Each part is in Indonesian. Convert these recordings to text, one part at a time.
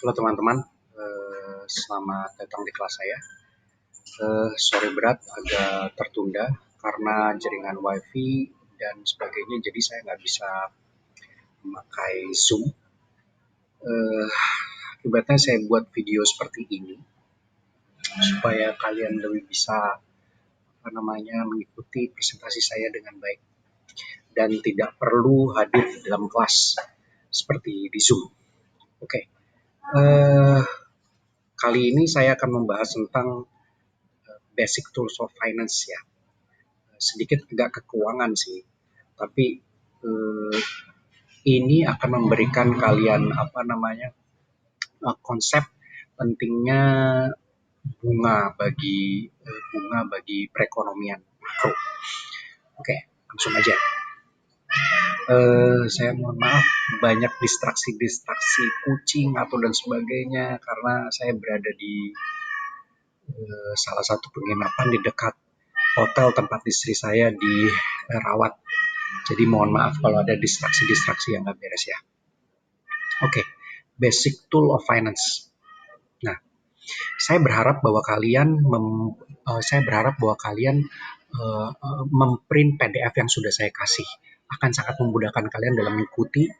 Halo teman-teman, selamat datang di kelas saya. Sorry berat agak tertunda karena jaringan WiFi dan sebagainya, jadi saya nggak bisa memakai Zoom. Akibatnya saya buat video seperti ini supaya kalian lebih bisa mengikuti presentasi saya dengan baik dan tidak perlu hadir dalam kelas seperti di Zoom. Oke. Kali ini saya akan membahas tentang basic tools of finance ya. Sedikit agak ke keuangan sih, tapi ini akan memberikan kalian konsep pentingnya bunga bagi perekonomian makro. Oke, langsung aja. Saya mohon maaf banyak distraksi kucing atau dan sebagainya karena saya berada di salah satu penginapan di dekat hotel tempat istri saya dirawat. Jadi mohon maaf kalau ada distraksi yang nggak beres ya. Oke, basic tool of finance. Nah, saya berharap bahwa kalian memprint PDF yang sudah saya kasih. Akan sangat memudahkan kalian dalam mengikuti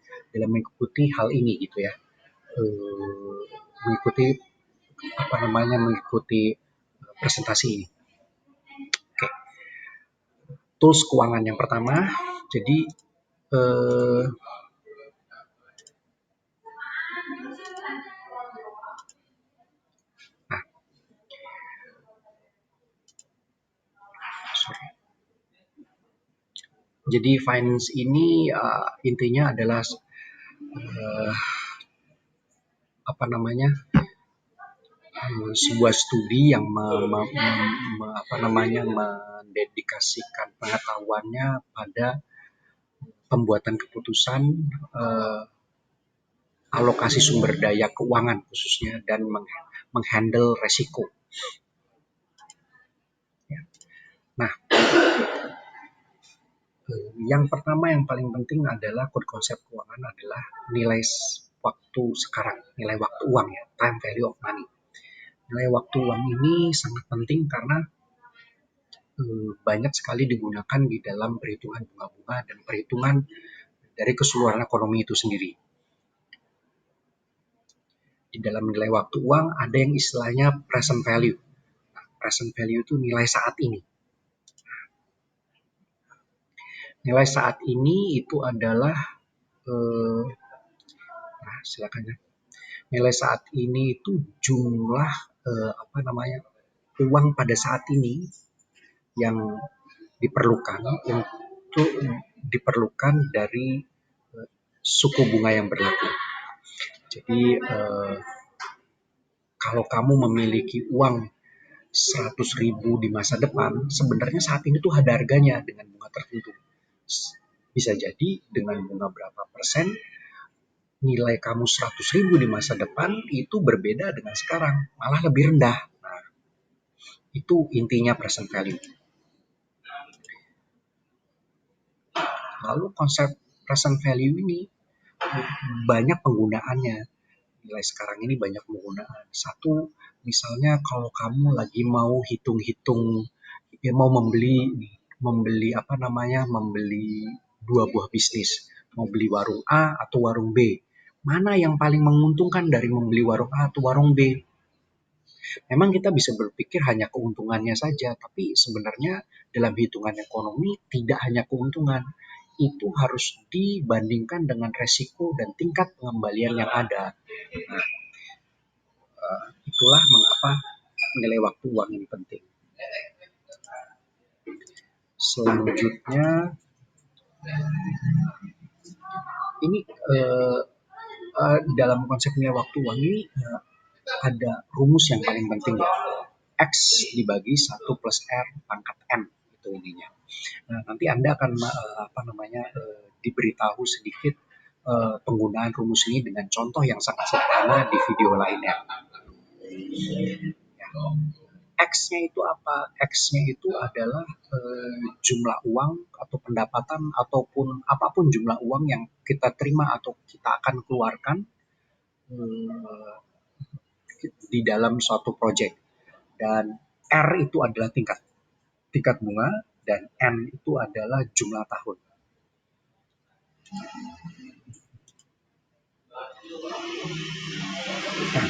hal ini gitu ya. Mengikuti presentasi ini. Oke. Tools keuangan yang pertama. Jadi Jadi finance ini intinya adalah sebuah studi yang mendedikasikan pengetahuannya pada pembuatan keputusan alokasi sumber daya keuangan khususnya dan menghandle resiko. Nah, yang pertama yang paling penting adalah konsep keuangan adalah nilai waktu sekarang, nilai waktu uang ya, time value of money. Nilai waktu uang ini sangat penting karena banyak sekali digunakan di dalam perhitungan bunga-bunga dan perhitungan dari keseluruhan ekonomi itu sendiri. Di dalam nilai waktu uang ada yang istilahnya present value. Nah, present value itu nilai saat ini. Nilai saat ini itu adalah silakan ya. Nilai saat ini itu jumlah uang pada saat ini yang diperlukan dari suku bunga yang berlaku. Jadi kalau kamu memiliki uang 100.000 di masa depan, sebenarnya saat ini tuh ada harganya dengan bunga tertentu. Bisa jadi dengan bunga berapa persen nilai kamu 100.000 di masa depan itu berbeda dengan sekarang, malah lebih rendah. Nah, itu intinya present value. Lalu konsep present value ini banyak penggunaannya. Nilai sekarang ini banyak penggunaan. Satu, misalnya kalau kamu lagi mau mau membeli dua buah bisnis, mau beli warung A atau warung B. Mana yang paling menguntungkan dari membeli warung A atau warung B? Memang kita bisa berpikir hanya keuntungannya saja, tapi sebenarnya dalam hitungan ekonomi tidak hanya keuntungan. Itu harus dibandingkan dengan resiko dan tingkat pengembalian yang ada. Nah, itulah mengapa nilai waktu uang ini penting. Selanjutnya, ini dalam konsep nilai waktu uang ini ada rumus yang paling penting ya. X dibagi 1 plus R pangkat M itu intinya. Nah, nanti Anda akan diberitahu sedikit penggunaan rumus ini dengan contoh yang sangat sederhana di video lainnya. X-nya itu apa? X-nya itu adalah jumlah uang atau pendapatan ataupun apapun jumlah uang yang kita terima atau kita akan keluarkan di dalam suatu project. Dan R itu adalah tingkat bunga, dan N itu adalah jumlah tahun. Nah,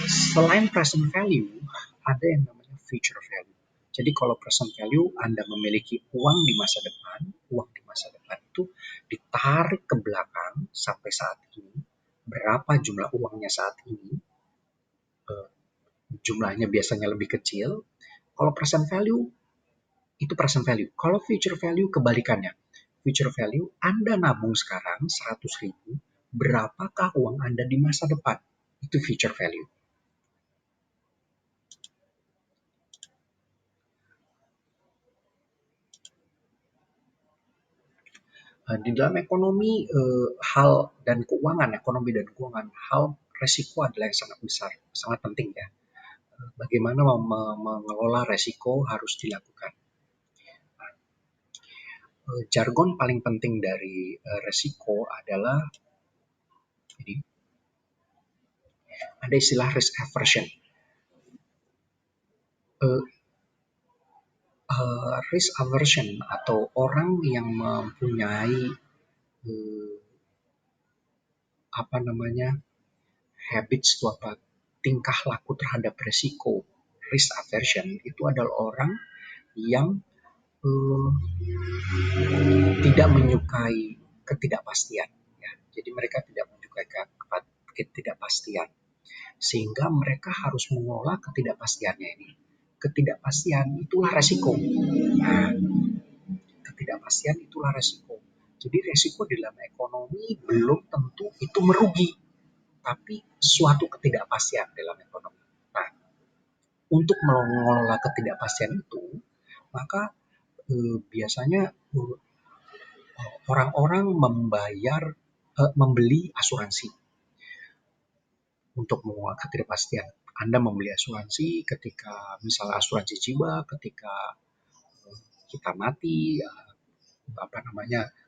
selain present value, ada yang namanya future value. Jadi kalau present value Anda memiliki uang di masa depan, uang di masa depan itu ditarik ke belakang sampai saat ini, berapa jumlah uangnya saat ini, jumlahnya biasanya lebih kecil. Kalau present value, itu present value. Kalau future value kebalikannya. Future value, Anda nabung sekarang 100.000, berapakah uang Anda di masa depan? Itu future value. Di dalam ekonomi, ekonomi dan keuangan, hal resiko adalah yang sangat besar, sangat penting ya. Bagaimana mengelola resiko harus dilakukan. Jargon paling penting dari resiko adalah ini, ada istilah risk aversion. Uh, Risk aversion atau orang yang mempunyai uh, apa namanya habits atau apa tingkah laku terhadap resiko, risk aversion itu adalah orang yang uh, tidak menyukai ketidakpastian. Ya. Jadi mereka tidak menyukai ketidakpastian, sehingga mereka harus mengolah ketidakpastiannya ini. Ketidakpastian itulah resiko. Nah, ketidakpastian itulah resiko. Jadi resiko dalam ekonomi belum tentu itu merugi, tapi suatu ketidakpastian dalam ekonomi. Nah, untuk mengelola ketidakpastian itu, maka biasanya orang-orang membeli asuransi untuk mengelola ketidakpastian. Anda membeli asuransi ketika misalnya asuransi jiwa, ketika kita mati,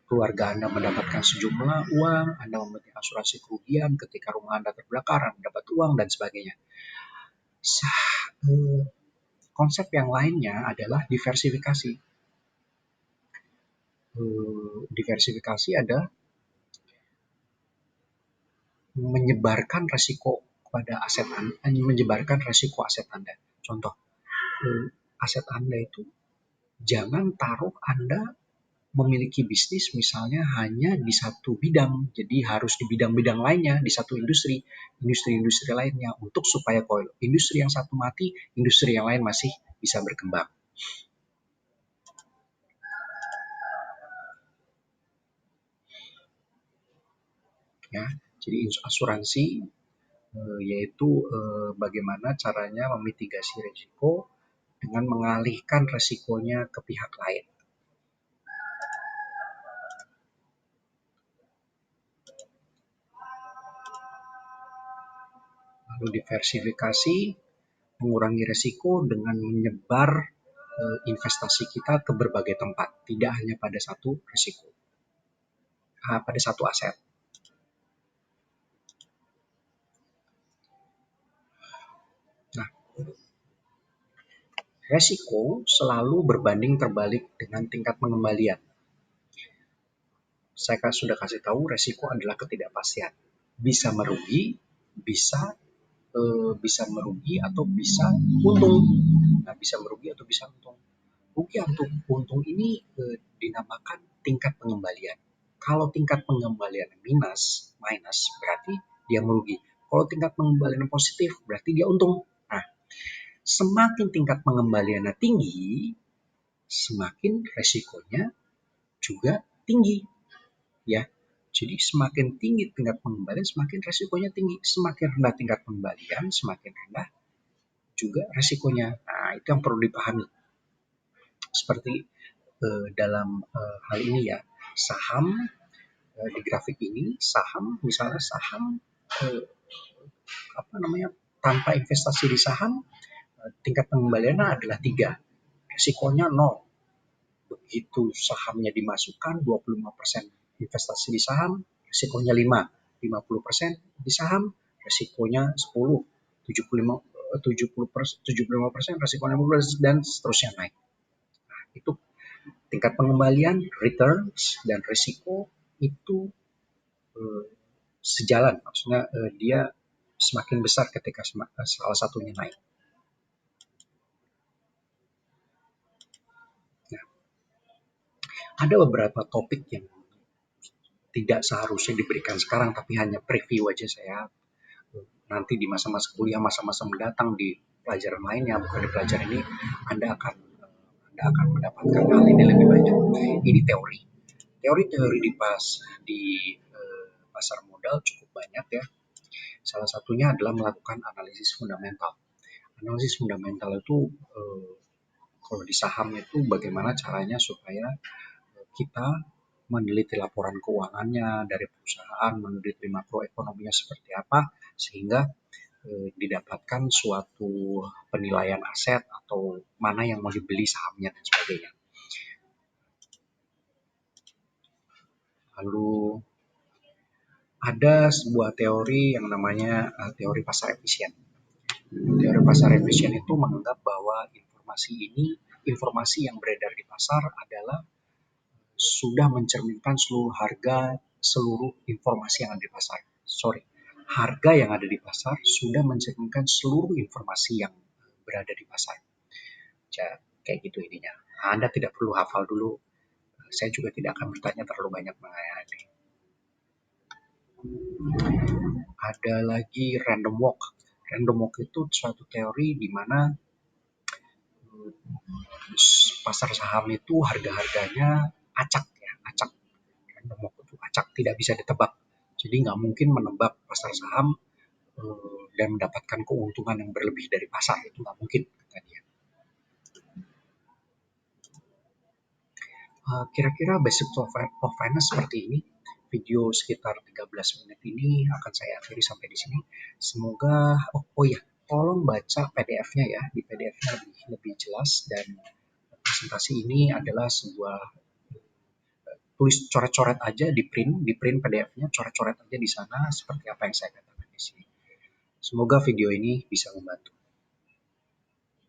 keluarga Anda mendapatkan sejumlah uang, Anda membeli asuransi kerugian ketika rumah Anda terbakar, Anda dapat uang dan sebagainya. Konsep yang lainnya adalah diversifikasi. Diversifikasi adalah menyebarkan resiko pada menyebarkan resiko aset Anda. Contoh, aset Anda itu jangan taruh Anda memiliki bisnis misalnya hanya di satu bidang, jadi harus di bidang-bidang lainnya, di satu industri lainnya, untuk supaya kalau industri yang satu mati, industri yang lain masih bisa berkembang. Ya, jadi asuransi yaitu bagaimana caranya memitigasi risiko dengan mengalihkan resikonya ke pihak lain. Lalu diversifikasi, mengurangi risiko dengan menyebar investasi kita ke berbagai tempat, tidak hanya pada satu risiko, pada satu aset. Nah, resiko selalu berbanding terbalik dengan tingkat pengembalian. Saya sudah kasih tahu, resiko adalah ketidakpastian. Bisa merugi, bisa merugi atau bisa untung. Nah, bisa merugi atau bisa untung. Rugi atau untung ini dinamakan tingkat pengembalian. Kalau tingkat pengembalian minus berarti dia merugi. Kalau tingkat pengembalian positif berarti dia untung. Nah, semakin tingkat pengembaliannya tinggi, semakin resikonya juga tinggi. Ya, jadi semakin tinggi tingkat pengembalian, semakin resikonya tinggi. Semakin rendah tingkat pengembalian, semakin rendah juga resikonya. Nah, itu yang perlu dipahami. Seperti dalam hal ini ya, saham di grafik ini, misalnya saham tanpa investasi di saham, tingkat pengembaliannya adalah 3, resikonya 0. Begitu sahamnya dimasukkan 25% investasi di saham, resikonya 50% di saham, resikonya 10. 75% resiko 50% dan seterusnya naik. Nah, itu tingkat pengembalian, returns dan risiko itu sejalan, maksudnya dia semakin besar ketika salah satunya naik. Nah, ada beberapa topik yang tidak seharusnya diberikan sekarang, tapi hanya preview aja saya. Nanti di masa-masa kuliah, masa-masa mendatang di pelajaran lainnya, bukan di pelajaran ini, Anda akan mendapatkan hal ini lebih banyak. Ini teori. Teori-teori di pasar modal cukup banyak ya. Salah satunya adalah melakukan analisis fundamental. Analisis fundamental itu kalau di saham itu bagaimana caranya supaya kita meneliti laporan keuangannya dari perusahaan, meneliti makroekonominya seperti apa, sehingga didapatkan suatu penilaian aset atau mana yang mau dibeli sahamnya dan sebagainya. Lalu ada sebuah teori yang namanya teori pasar efisien. Teori pasar efisien itu menganggap bahwa informasi yang beredar di pasar adalah sudah mencerminkan seluruh informasi yang ada di pasar. Harga yang ada di pasar sudah mencerminkan seluruh informasi yang berada di pasar. Kayak gitu intinya. Anda tidak perlu hafal dulu. Saya juga tidak akan bertanya terlalu banyak mengenai ini. Ada lagi random walk. Random walk itu suatu teori di mana pasar saham itu harga-harganya acak ya, acak. Random walk itu acak, tidak bisa ditebak. Jadi nggak mungkin menebak pasar saham dan mendapatkan keuntungan yang berlebih dari pasar, itu nggak mungkin kata dia. Kira-kira basic of finance seperti ini. Video sekitar 13 menit ini akan saya akhiri sampai di sini. Semoga, tolong baca PDF-nya ya. Di PDF-nya lebih jelas, dan presentasi ini adalah sebuah tulis coret-coret aja, di print PDF-nya, coret-coret aja di sana seperti apa yang saya katakan di sini. Semoga video ini bisa membantu.